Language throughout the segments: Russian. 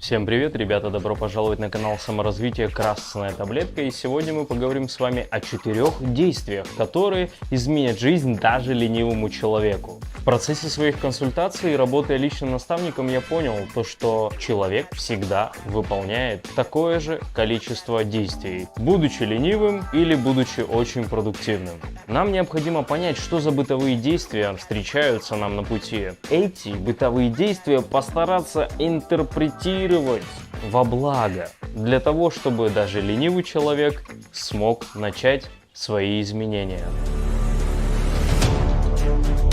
Всем привет, ребята, добро пожаловать на канал Саморазвития Красная Таблетка, и сегодня мы поговорим с вами о 4 действиях, которые изменят жизнь даже ленивому человеку. В процессе своих консультаций, работая личным наставником, я понял то, что человек всегда выполняет такое же количество действий, будучи ленивым или будучи очень продуктивным. Нам необходимо понять, что за бытовые действия встречаются нам на пути. Эти бытовые действия постараться интерпретировать во благо, для того, чтобы даже ленивый человек смог начать свои изменения.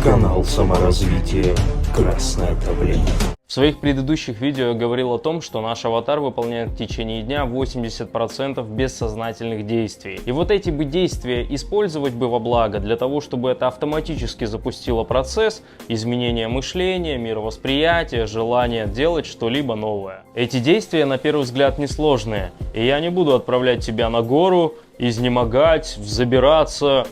Канал Саморазвития Красная Таблетка. В своих предыдущих видео я говорил о том, что наш аватар выполняет в течение дня 80% бессознательных действий. И вот эти бы действия использовать бы во благо, для того, чтобы это автоматически запустило процесс изменения мышления, мировосприятия, желания делать что-либо новое. Эти действия на первый взгляд несложные, и я не буду отправлять тебя на гору, изнемогать, взбираться,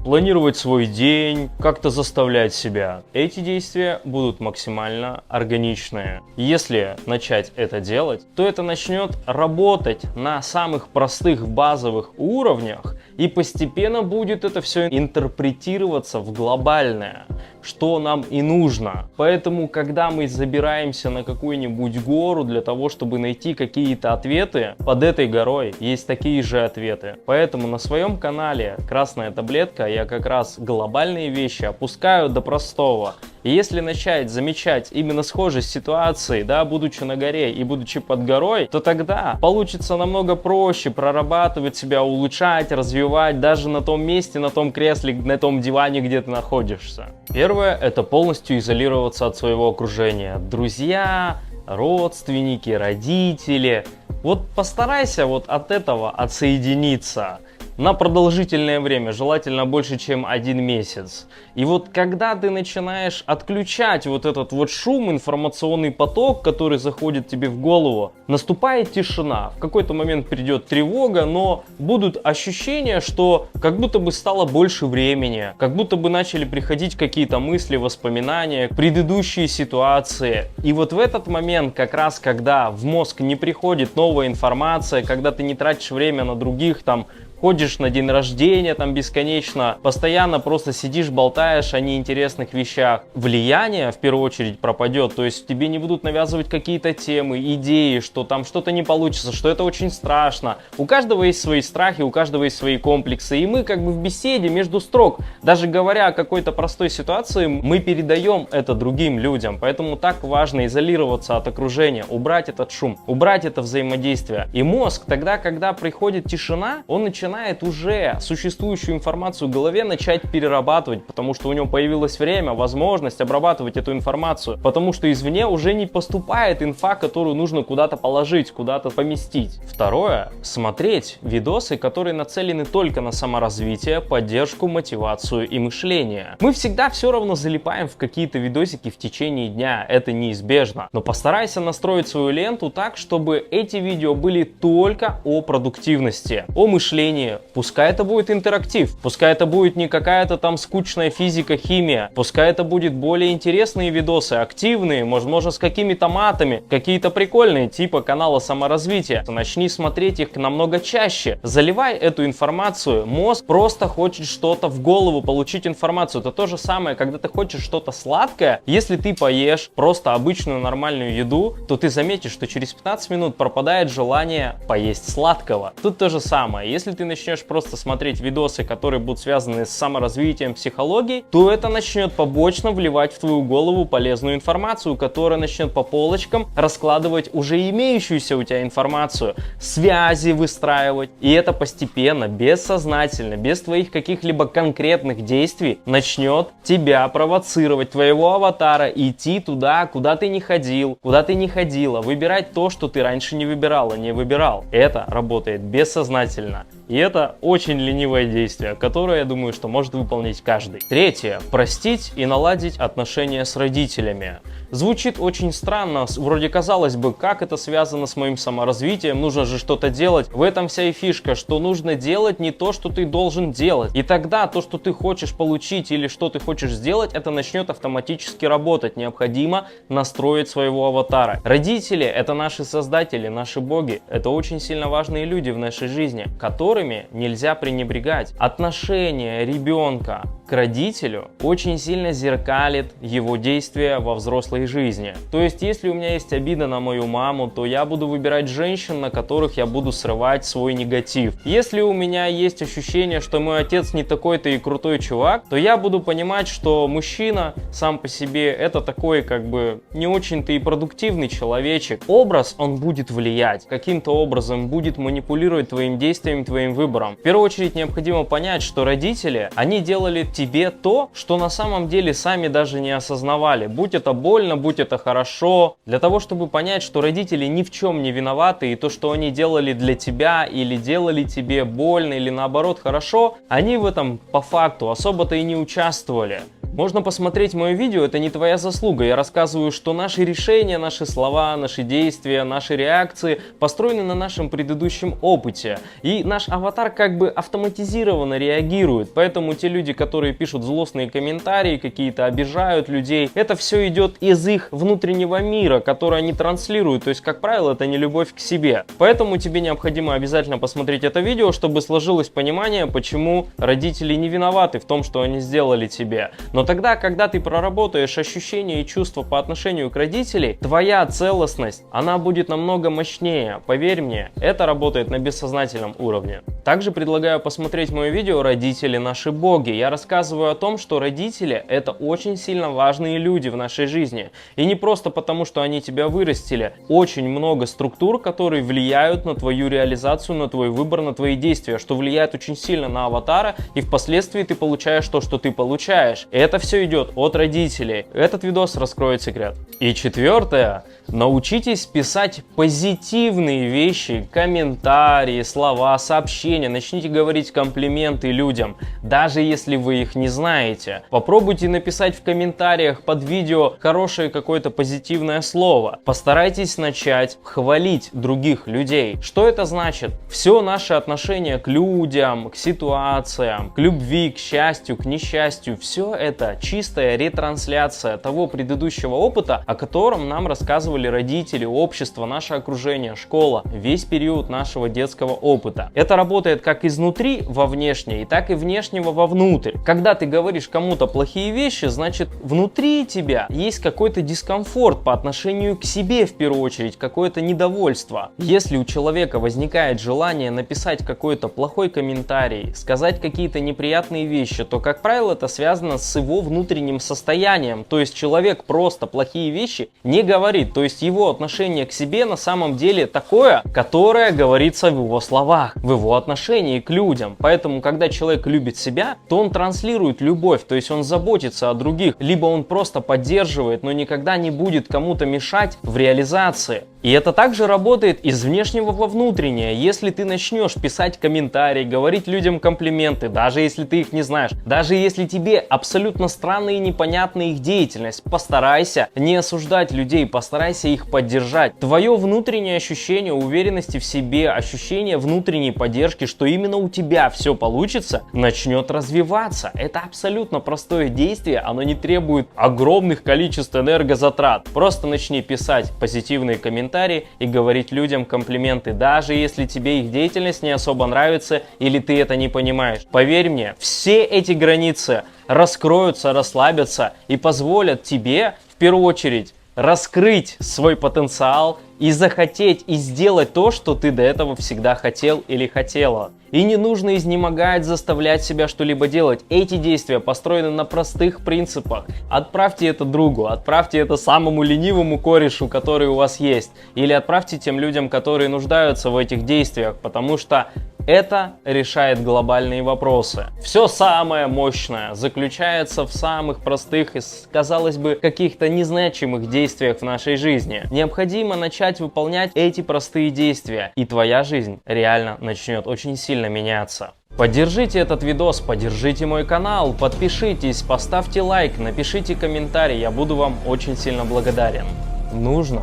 планировать свой день, как-то заставлять себя. Эти действия будут максимально органичные. Если начать это делать, то это начнет работать на самых простых базовых уровнях, и постепенно будет это все интерпретироваться в глобальное, что нам и нужно. Поэтому, когда мы забираемся на какую-нибудь гору для того, чтобы найти какие-то ответы, под этой горой есть такие же ответы. Поэтому на своем канале Красная Таблетка я как раз глобальные вещи опускаю до простого. И если начать замечать именно схожесть ситуации, да, будучи на горе и будучи под горой, то тогда получится намного проще прорабатывать себя, улучшать, развивать даже на том месте, на том кресле, на том диване, где ты находишься. Первое — это полностью изолироваться от своего окружения. Друзья, родственники, родители. Вот постарайся вот от этого отсоединиться на продолжительное время, желательно больше, чем 1 месяц. И вот когда ты начинаешь отключать вот этот вот шум, информационный поток, который заходит тебе в голову, наступает тишина. В какой-то момент придет тревога, но будут ощущения, что как будто бы стало больше времени, как будто бы начали приходить какие-то мысли, воспоминания, предыдущие ситуации. И вот в этот момент, как раз когда в мозг не приходит новая информация, когда ты не тратишь время на других, там, ходишь на день рождения там бесконечно, постоянно просто сидишь, болтаешь о неинтересных вещах, влияние в первую очередь пропадет, то есть тебе не будут навязывать какие-то темы, идеи, что там что-то не получится, что это очень страшно. У каждого есть свои страхи, у каждого есть свои комплексы, и мы как бы в беседе между строк, даже говоря о какой-то простой ситуации, мы передаем это другим людям, поэтому так важно изолироваться от окружения, убрать этот шум, убрать это взаимодействие. И мозг тогда, когда приходит тишина, он начинает уже существующую информацию в голове начать перерабатывать, потому что у него появилось время, возможность обрабатывать эту информацию, потому что извне уже не поступает инфа, которую нужно куда-то положить, куда-то поместить. Второе — смотреть видосы, которые нацелены только на саморазвитие, поддержку, мотивацию и мышление. Мы всегда все равно залипаем в какие-то видосики в течение дня, это неизбежно, но постарайся настроить свою ленту так, чтобы эти видео были только о продуктивности, о мышлении. Пускай это будет интерактив, пускай это будет не какая-то там скучная физика, химия, пускай это будет более интересные видосы, активные, возможно, с какими-то матами, какие-то прикольные, типа канала Саморазвития. Начни смотреть их намного чаще, заливай эту информацию. Мозг просто хочет что-то в голову, получить информацию. Это то же самое, когда ты хочешь что-то сладкое, если ты поешь просто обычную нормальную еду, то ты заметишь, что через 15 минут пропадает желание поесть сладкого. Тут то же самое, если ты начнешь просто смотреть видосы, которые будут связаны с саморазвитием, психологией, то это начнет побочно вливать в твою голову полезную информацию, которая начнет по полочкам раскладывать уже имеющуюся у тебя информацию, связи выстраивать. И это постепенно, бессознательно, без твоих каких-либо конкретных действий начнет тебя провоцировать, твоего аватара, идти туда, куда ты не ходил, куда ты не ходила, выбирать то, что ты раньше не выбирала, не выбирал. Это работает бессознательно. И это очень ленивое действие, которое, я думаю, что может выполнить каждый. Третье. Простить и наладить отношения с родителями. Звучит очень странно, вроде казалось бы, как это связано с моим саморазвитием, нужно же что-то делать. В этом вся и фишка, что нужно делать не то, что ты должен делать. И тогда то, что ты хочешь получить или что ты хочешь сделать, это начнет автоматически работать. Необходимо настроить своего аватара. Родители — это наши создатели, наши боги. Это очень сильно важные люди в нашей жизни, которыми нельзя пренебрегать. Отношение ребенка к родителю очень сильно зеркалит его действия во взрослой жизни. То есть, если у меня есть обида на мою маму, то я буду выбирать женщин, на которых я буду срывать свой негатив. Если у меня есть ощущение, что мой отец не такой-то и крутой чувак, то я буду понимать, что мужчина сам по себе это такой как бы не очень-то и продуктивный человечек. Образ, он будет влиять, каким-то образом будет манипулировать твоим действием, твоим выбором. В первую очередь необходимо понять, что родители, они делали тебе то, что на самом деле сами даже не осознавали. Будь это больно, будь это хорошо. Для того, чтобы понять, что родители ни в чем не виноваты, и то, что они делали для тебя или делали тебе больно или наоборот хорошо, они в этом по факту особо-то и не участвовали. Можно посмотреть мое видео, это не твоя заслуга. Я рассказываю, что наши решения, наши слова, наши действия, наши реакции построены на нашем предыдущем опыте. И наш аватар как бы автоматизированно реагирует. Поэтому те люди, которые пишут злостные комментарии, какие-то обижают людей, это все идет из их внутреннего мира, который они транслируют. То есть, как правило, это не любовь к себе. Поэтому тебе необходимо обязательно посмотреть это видео, чтобы сложилось понимание, почему родители не виноваты в том, что они сделали тебе. Но тогда, когда ты проработаешь ощущения и чувства по отношению к родителям, твоя целостность, она будет намного мощнее. Поверь мне, это работает на бессознательном уровне. Также предлагаю посмотреть мое видео «Родители наши боги». Я рассказываю о том, что родители — это очень сильно важные люди в нашей жизни. И не просто потому, что они тебя вырастили. Очень много структур, которые влияют на твою реализацию, на твой выбор, на твои действия, что влияет очень сильно на аватара, и впоследствии ты получаешь то, что ты получаешь. Это все идет от родителей. Этот видос раскроет секрет. И четвертое. Научитесь писать позитивные вещи, комментарии, слова, сообщения. Начните говорить комплименты людям, даже если вы их не знаете. Попробуйте написать в комментариях под видео хорошее какое-то позитивное слово. Постарайтесь начать хвалить других людей. Что это значит? Все наше отношение к людям, к ситуациям, к любви, к счастью, к несчастью, все это чистая ретрансляция того предыдущего опыта, о котором нам рассказывали родители, общество, наше окружение, школа, весь период нашего детского опыта. Это работает как изнутри во внешнее, так и внешнего вовнутрь. Когда ты говоришь кому-то плохие вещи, значит внутри тебя есть какой-то дискомфорт по отношению к себе в первую очередь, какое-то недовольство. Если у человека возникает желание написать какой-то плохой комментарий, сказать какие-то неприятные вещи, то, как правило, это связано с его внутренним состоянием. То есть человек просто плохие вещи не говорит. То есть его отношение к себе на самом деле такое, которое говорится в его словах, в его отношении к людям. Поэтому, когда человек любит себя, то он транслирует любовь, то есть он заботится о других, либо он просто поддерживает, но никогда не будет кому-то мешать в реализации. И это также работает из внешнего во внутреннее. Если ты начнешь писать комментарии, говорить людям комплименты, даже если ты их не знаешь, даже если тебе абсолютно странная и непонятная их деятельность, постарайся не осуждать людей, постарайся их поддержать. Твое внутреннее ощущение уверенности в себе, ощущение внутренней поддержки, что именно у тебя все получится, начнет развиваться. Это абсолютно простое действие, оно не требует огромных количеств энергозатрат. Просто начни писать позитивные комментарии и говорить людям комплименты, даже если тебе их деятельность не особо нравится или ты это не понимаешь. Поверь мне, все эти границы раскроются, расслабятся и позволят тебе в первую очередь раскрыть свой потенциал и захотеть и сделать то, что ты до этого всегда хотел или хотела. И не нужно изнемогать, заставлять себя что-либо делать. Эти действия построены на простых принципах. Отправьте это другу, отправьте это самому ленивому корешу, который у вас есть. Или отправьте тем людям, которые нуждаются в этих действиях, потому что Это решает глобальные вопросы. Все самое мощное заключается в самых простых и, казалось бы, каких-то незначимых действиях в нашей жизни. Необходимо начать выполнять эти простые действия, и твоя жизнь реально начнет очень сильно меняться. Поддержите этот видос, поддержите мой канал, подпишитесь, поставьте лайк, напишите комментарий, я буду вам очень сильно благодарен. Нужно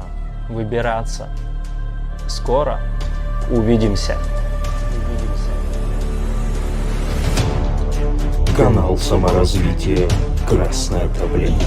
выбираться. Скоро увидимся. Канал саморазвития «Красная проблема».